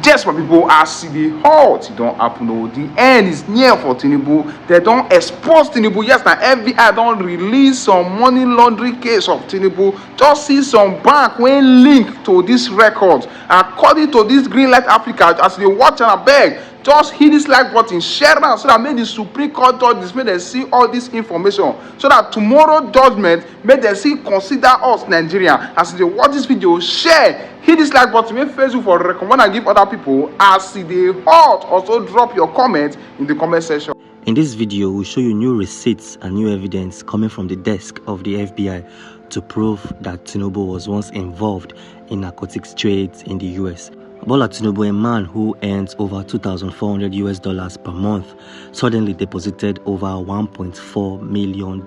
Just for people as the halt, it don't happen. No, the end is near for Tinubu. They don't expose Tinubu. Yes, now FBI don't release some money laundering case of Tinubu. Just see some bank when link to this record. According to this Greenlight Africa, as they watch and I beg, just hit this like button, share am so that make the Supreme Court judges make dem see all this information, so that tomorrow judgment make dem still consider us Nigeria. As they watch this video, share, hit this like button, make Facebook for recommend and give other people. As they hot, also drop your comment in the comment section. In this video, we'll show you new receipts and new evidence coming from the desk of the FBI to prove that Tinubu was once involved in narcotics trades in the US. Bola Tinubu, a man who earns over $2,400 per month, suddenly deposited over $1.4 million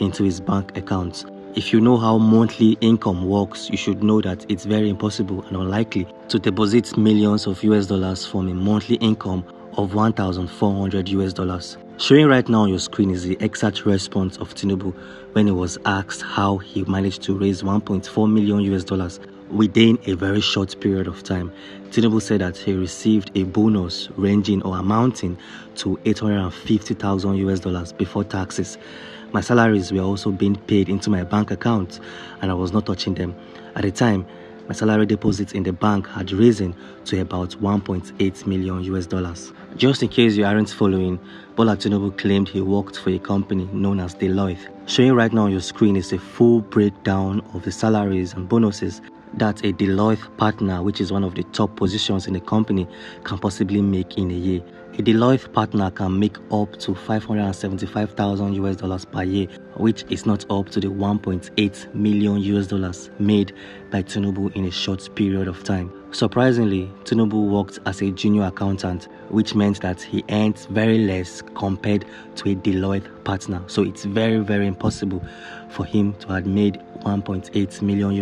into his bank account. If you know how monthly income works, you should know that it's very impossible and unlikely to deposit millions of US dollars from a monthly income of $1,400. Showing right now on your screen is the exact response of Tinubu when he was asked how he managed to raise $1.4 million within a very short period of time. Tinubu said that he received a bonus ranging or amounting to $850,000 before taxes. My salaries were also being paid into my bank account and I was not touching them. At the time, my salary deposits in the bank had risen to about $1.8 million. Just in case you aren't following, Bola Tinubu claimed he worked for a company known as Deloitte. Showing right now on your screen is a full breakdown of the salaries and bonuses that a Deloitte partner, which is one of the top positions in the company, can possibly make in a year. A Deloitte partner can make up to $575,000 per year, which is not up to the $1.8 million made by Tinubu in a short period of time. Surprisingly, Tinubu worked as a junior accountant, which meant that he earned very less compared to a Deloitte partner. So it's very, very impossible for him to have made $1.8 million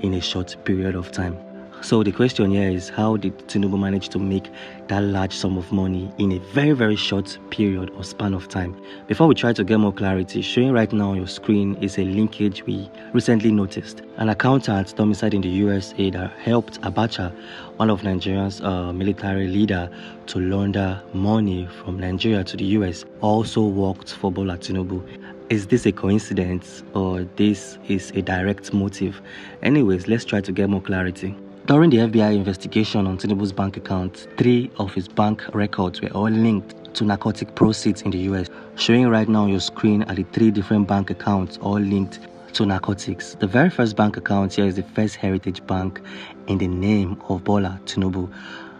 in a short period of time. So the question here is, how did Tinubu manage to make that large sum of money in a very, very short period or span of time? Before we try to get more clarity, showing right now on your screen is a linkage we recently noticed. An accountant domiciled in the USA that helped Abacha, one of Nigeria's military leader, to launder money from Nigeria to the US, also worked for Bola Tinubu. Is this a coincidence or this is a direct motive? Anyways, let's try to get more clarity. During the FBI investigation on Tinubu's bank account, 3 of his bank records were all linked to narcotic proceeds in the US. Showing right now on your screen are the 3 different bank accounts all linked to narcotics. The very first bank account here is the First Heritage Bank in the name of Bola Tinubu.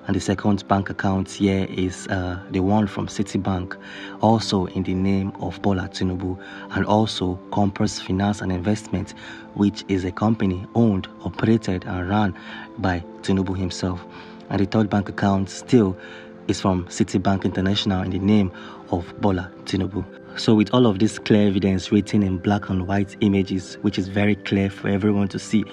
And the second bank account here is the one from Citibank, also in the name of Bola Tinubu, and also Compass Finance and Investment, which is a company owned, operated, and run by Tinubu himself. And the third bank account still is from Citibank International in the name of Bola Tinubu. So with all of this clear evidence written in black and white images, which is very clear for everyone to see,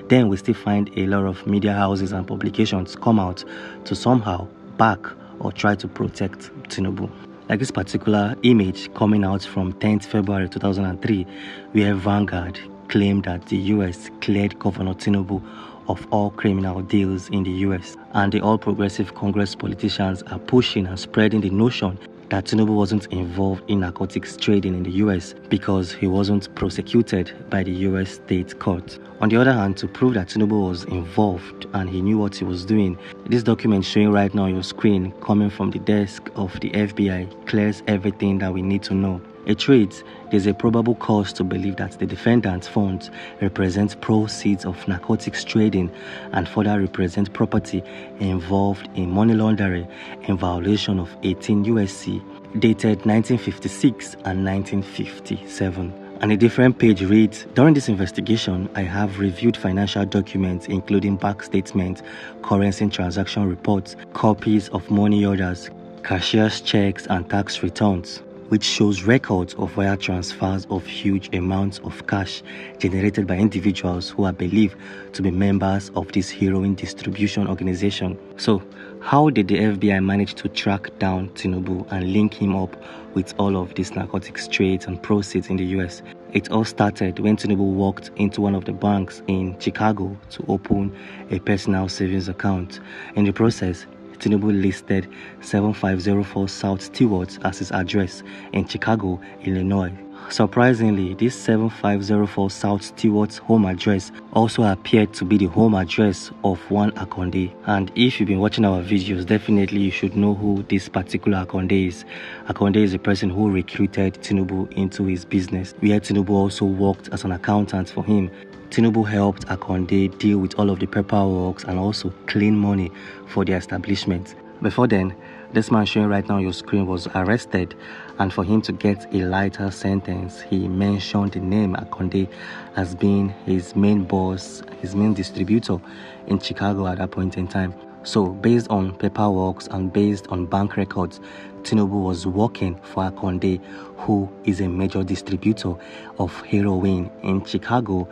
then we still find a lot of media houses and publications come out to somehow back or try to protect Tinubu. Like this particular image coming out from 10th February 2003, where Vanguard claimed that the US cleared Governor Tinubu of all criminal deals in the US, and the All Progressive Congress politicians are pushing and spreading the notion that Tinubu wasn't involved in narcotics trading in the US because he wasn't prosecuted by the US state court. On the other hand, to prove that Tinubu was involved and he knew what he was doing, this document showing right now on your screen coming from the desk of the FBI clears everything that we need to know. It reads, there's a probable cause to believe that the defendant's funds represent proceeds of narcotics trading and further represent property involved in money laundering in violation of 18 U.S.C. dated 1956 and 1957. And a different page reads, during this investigation, I have reviewed financial documents including bank statements, currency transaction reports, copies of money orders, cashier's checks and tax returns, which shows records of wire transfers of huge amounts of cash generated by individuals who are believed to be members of this heroin distribution organization. So, how did the FBI manage to track down Tinubu and link him up with all of these narcotics trades and proceeds in the US? It all started when Tinubu walked into one of the banks in Chicago to open a personal savings account. In the process, Tinubu listed 7504 South Stewart as his address in Chicago, Illinois. Surprisingly, this 7504 South Stewart's home address also appeared to be the home address of one Akonde. And if you've been watching our videos, definitely you should know who this particular Akonde is. Akonde is the person who recruited Tinubu into his business, where Tinubu also worked as an accountant for him. Tinubu helped Akonde deal with all of the paperwork and also clean money for the establishment. Before then, this man showing right now on your screen was arrested, and for him to get a lighter sentence, he mentioned the name Akonde as being his main boss, his main distributor in Chicago at that point in time. So based on paperwork and based on bank records, Tinubu was working for Akonde, who is a major distributor of heroin in Chicago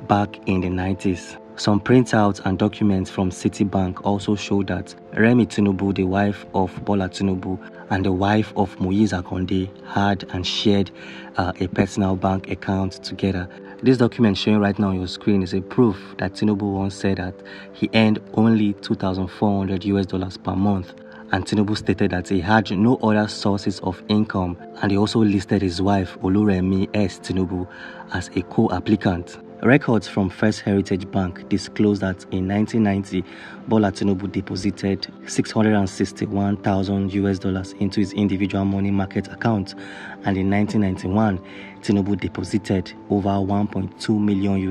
back in the 90s. Some printouts and documents from Citibank also show that Remi Tinubu, the wife of Bola Tinubu, and the wife of Moise Akonde had and shared a personal bank account together. This document showing right now on your screen is a proof that Tinubu once said that he earned only $2,400 per month. And Tinubu stated that he had no other sources of income, and he also listed his wife Oluremi S. Tinubu as a co-applicant. Records from First Heritage Bank disclosed that in 1990, Bola Tinubu deposited $661,000 into his individual money market account, and in 1991, Tinubu deposited over $1.2 million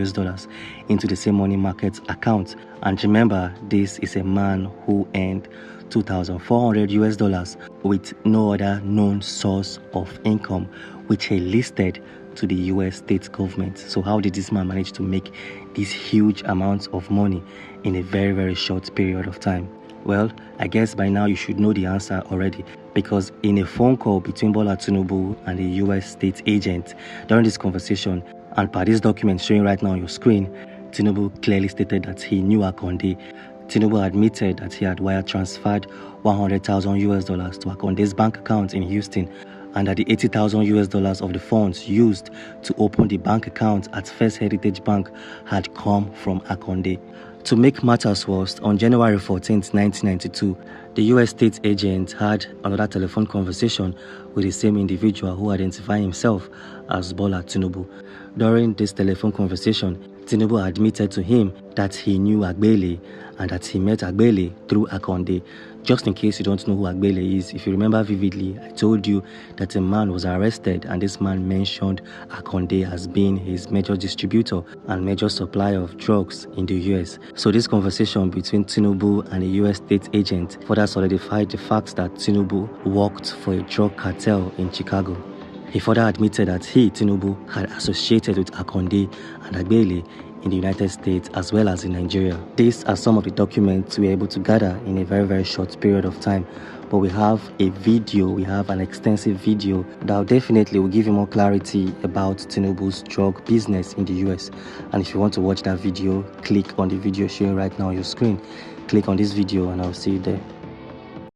into the same money market account. And remember, this is a man who earned $2,400 with no other known source of income, which he listed to the US state government. So how did this man manage to make these huge amounts of money in a very, very short period of time? Well, I guess by now you should know the answer already, because in a phone call between Bola Tinubu and the US state agent during this conversation, and per this document showing right now on your screen, Tinubu clearly stated that he knew Akonde. Tinubu admitted that he had wire transferred $100,000 to Akonde's bank account in Houston, and that the $80,000 of the funds used to open the bank account at First Heritage Bank had come from Akonde. To make matters worse, on January 14, 1992, the US state agent had another telephone conversation with the same individual who identified himself as Bola Tinubu. During this telephone conversation, Tinubu admitted to him that he knew Agbele and that he met Agbele through Akonde. Just in case you don't know who Agbele is, if you remember vividly, I told you that a man was arrested and this man mentioned Akonde as being his major distributor and major supplier of drugs in the US. So this conversation between Tinubu and the US state agent further solidified the fact that Tinubu worked for a drug cartel in Chicago. He further admitted that he, Tinubu, had associated with Akonde and Agbele in the United States as well as in Nigeria. These are some of the documents we were able to gather in a very, very short period of time. But we have a video, we have an extensive video that definitely will give you more clarity about Tinubu's drug business in the US. And if you want to watch that video, click on the video showing right now on your screen. Click on this video and I'll see you there.